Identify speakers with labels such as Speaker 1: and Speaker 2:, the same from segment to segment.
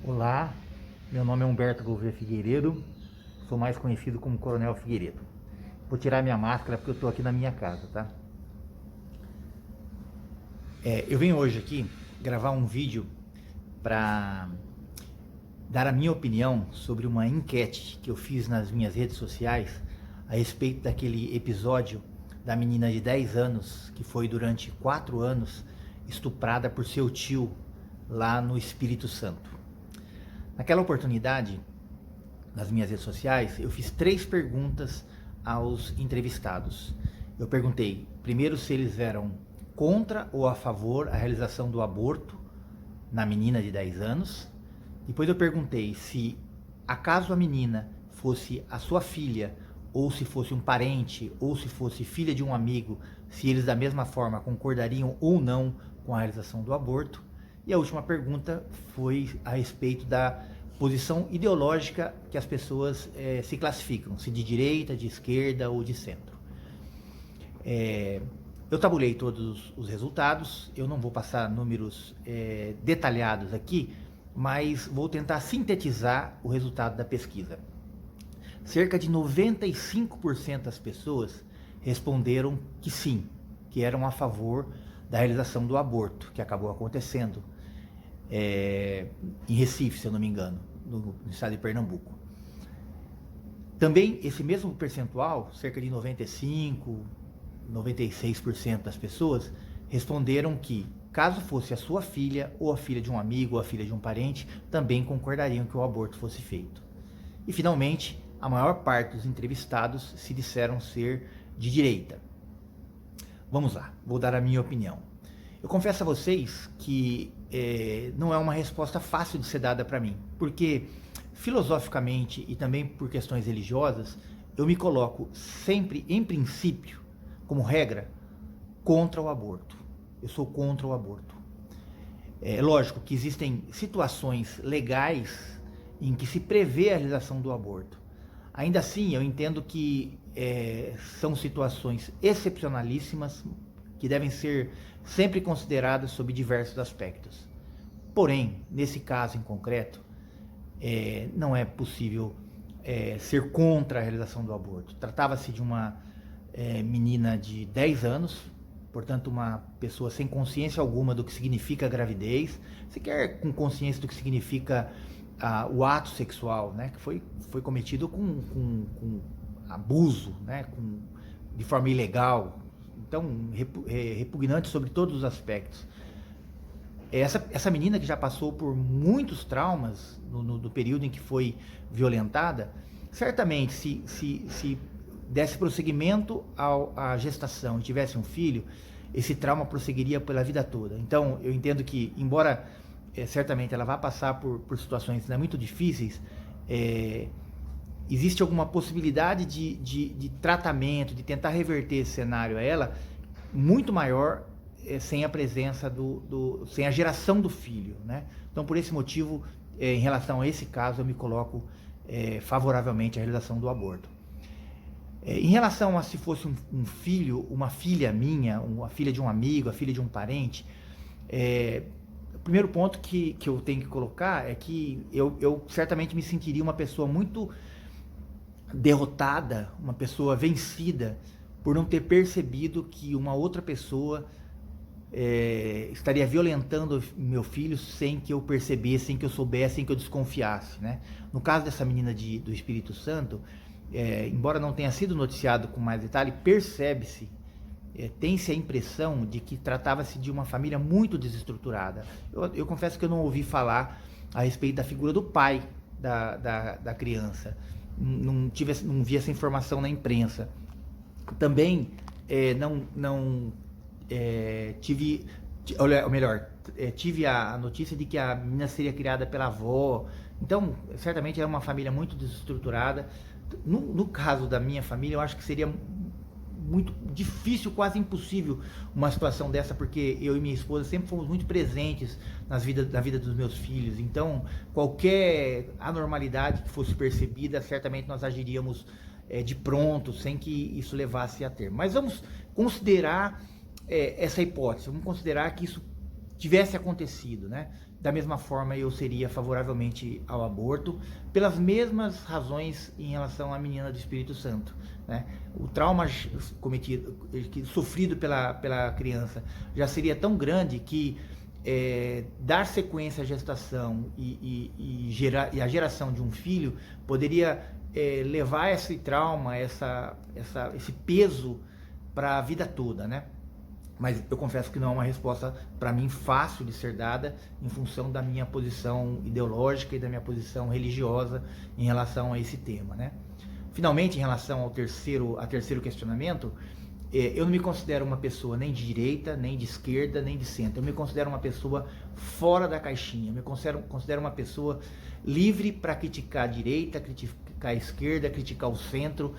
Speaker 1: Olá, meu nome é Humberto Gouveia Figueiredo, sou mais conhecido como Coronel Figueiredo. Vou tirar minha máscara porque eu estou aqui na minha casa, tá? Eu venho hoje aqui gravar um vídeo para dar a minha opinião sobre uma enquete que eu fiz nas minhas redes sociais a respeito daquele episódio da menina de 10 anos que foi durante 4 anos estuprada por seu tio lá no Espírito Santo. Naquela oportunidade, nas minhas redes sociais, eu fiz 3 perguntas aos entrevistados. Eu perguntei, primeiro, se eles eram contra ou a favor a realização do aborto na menina de 10 anos. Depois eu perguntei se, acaso a menina fosse a sua filha, ou se fosse um parente, ou se fosse filha de um amigo, se eles da mesma forma concordariam ou não com a realização do aborto. E a última pergunta foi a respeito da posição ideológica que as pessoas se classificam, se de direita, de esquerda ou de centro. Eu tabulei todos os resultados, eu não vou passar números detalhados aqui, mas vou tentar sintetizar o resultado da pesquisa. Cerca de 95% das pessoas responderam que sim, que eram a favor da realização do aborto, que acabou acontecendo em Recife, se eu não me engano, no estado de Pernambuco. Também esse mesmo percentual, cerca de 95%, 96% das pessoas responderam que, caso fosse a sua filha, ou a filha de um amigo, ou a filha de um parente, também concordariam que o aborto fosse feito. E finalmente, a maior parte dos entrevistados se disseram ser de direita. Vamos lá, vou dar a minha opinião. Eu confesso a vocês que não é uma resposta fácil de ser dada para mim, porque filosoficamente e também por questões religiosas, eu me coloco sempre, em princípio, como regra, contra o aborto. Eu sou contra o aborto. É lógico que existem situações legais em que se prevê a realização do aborto. Ainda assim, eu entendo que são situações excepcionalíssimas que devem ser sempre consideradas sob diversos aspectos. Porém, nesse caso em concreto, não é possível ser contra a realização do aborto. Tratava-se de uma menina de 10 anos, portanto uma pessoa sem consciência alguma do que significa a gravidez, sequer com consciência do que significa o ato sexual, né, que foi cometido com abuso, né, de forma ilegal, então repugnante sobre todos os aspectos. Essa menina que já passou por muitos traumas no período em que foi violentada, certamente se desse prosseguimento à gestação e tivesse um filho, esse trauma prosseguiria pela vida toda. Então eu entendo que, embora certamente ela vá passar por situações muito difíceis, existe alguma possibilidade de tratamento, de tentar reverter esse cenário a ela, muito maior sem a presença sem a geração do filho, né? Então, por esse motivo, em relação a esse caso, eu me coloco favoravelmente à realização do aborto. Em relação a se fosse um filho, uma filha minha, a filha de um amigo, a filha de um parente, o primeiro ponto que eu tenho que colocar é que eu certamente me sentiria uma pessoa muito derrotada, uma pessoa vencida, por não ter percebido que uma outra pessoa estaria violentando meu filho sem que eu percebesse, sem que eu soubesse, sem que eu desconfiasse, né? No caso dessa menina do Espírito Santo, embora não tenha sido noticiado com mais detalhe, percebe-se, tem-se a impressão de que tratava-se de uma família muito desestruturada. Eu confesso que eu não ouvi falar a respeito da figura do pai da criança, não vi essa informação na imprensa. Também tive a notícia de que a menina seria criada pela avó. Então, certamente é uma família muito desestruturada. No caso da minha família, eu acho que seria muito difícil, quase impossível, uma situação dessa, porque eu e minha esposa sempre fomos muito presentes na vida dos meus filhos. Então, qualquer anormalidade que fosse percebida, certamente nós agiríamos de pronto, sem que isso levasse a termo. Mas vamos considerar essa hipótese, vamos considerar que isso tivesse acontecido, né? da mesma forma eu seria favoravelmente ao aborto, pelas mesmas razões em relação à menina do Espírito Santo, né? O trauma cometido, sofrido pela criança já seria tão grande que dar sequência à gestação e a geração de um filho poderia levar esse trauma, esse peso para a vida toda, né? Mas eu confesso que não é uma resposta para mim fácil de ser dada em função da minha posição ideológica e da minha posição religiosa em relação a esse tema, né? Finalmente, em relação ao terceiro questionamento, eu não me considero uma pessoa nem de direita, nem de esquerda, nem de centro. Eu me considero uma pessoa fora da caixinha. Eu me considero uma pessoa livre para criticar a direita, criticar a esquerda, criticar o centro,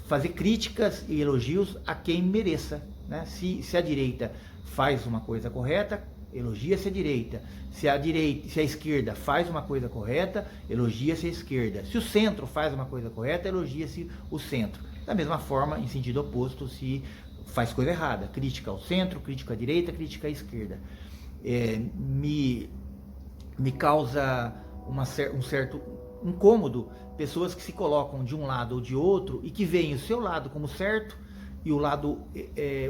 Speaker 1: fazer críticas e elogios a quem mereça, né? Se a direita faz uma coisa correta, elogia-se a direita. Se a esquerda faz uma coisa correta, elogia-se a esquerda. Se o centro faz uma coisa correta, elogia-se o centro. Da mesma forma, em sentido oposto, se faz coisa errada, crítica ao centro, crítica à direita, crítica à esquerda. Me causa um certo incômodo pessoas que se colocam de um lado ou de outro e que veem o seu lado como certo e o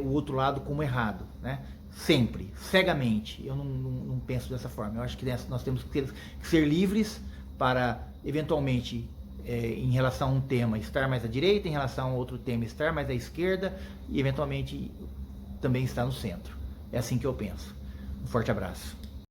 Speaker 1: outro lado como errado, né? Sempre, cegamente. Eu não penso dessa forma. Eu acho que nós temos que ser livres para, eventualmente, em relação a um tema, estar mais à direita, em relação a outro tema, estar mais à esquerda e, eventualmente, também estar no centro. É assim que eu penso. Um forte abraço.